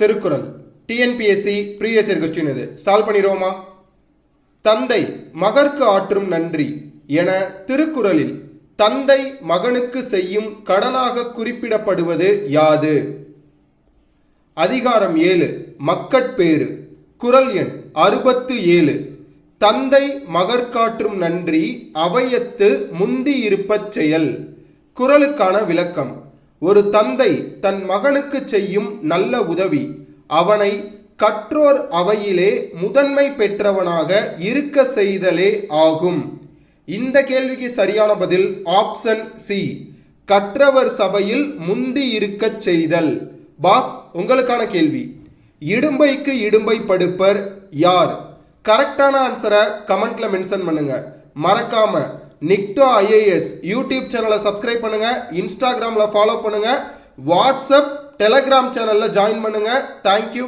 Thirukkural TNPSC previous year question இது. Solve பண்ணிடுவோமா? தந்தை மகற்கு ஆற்றும் நன்றி என திருக்குறளில் தந்தை மகனுக்கு செய்யும் கடனாக குறிப்பிடப்படுவது யாது? அதிகாரம் 7 மக்கட்பேறு. குறள் எண் 67. தந்தை மகற்காற்றும் நன்றி அவையத்து முந்தி இருப்பச் செயல். குறளுக்கான விளக்கம்: ஒரு தந்தை தன் மகனுக்கு செய்யும் நல்ல உதவி அவனை கற்றோர் அவையிலே முதன்மை பெற்றவனாக இருக்க செய்தலே ஆகும். இந்த கேள்விக்கு சரியான பதில் ஆப்ஷன் சி, கற்றவர் சபையில் முந்தி இருக்கச் செய்தல். பாஸ், உங்களுக்கான கேள்வி: இடும்பைக்கு இடும்பை படுப்பர் யார்? கரெக்டான ஆன்சரை கமெண்ட்ல மென்ஷன் பண்ணுங்க. மறக்காம நிக்டோ IAS யூடியூப் சேனலை சப்ஸ்கிரைப் பண்ணுங்க, இன்ஸ்டாகிராம்ல ஃபாலோ பண்ணுங்க, வாட்ஸ்அப் டெலகிராம் சேனல்ல ஜாயின் பண்ணுங்க. தேங்க்யூ.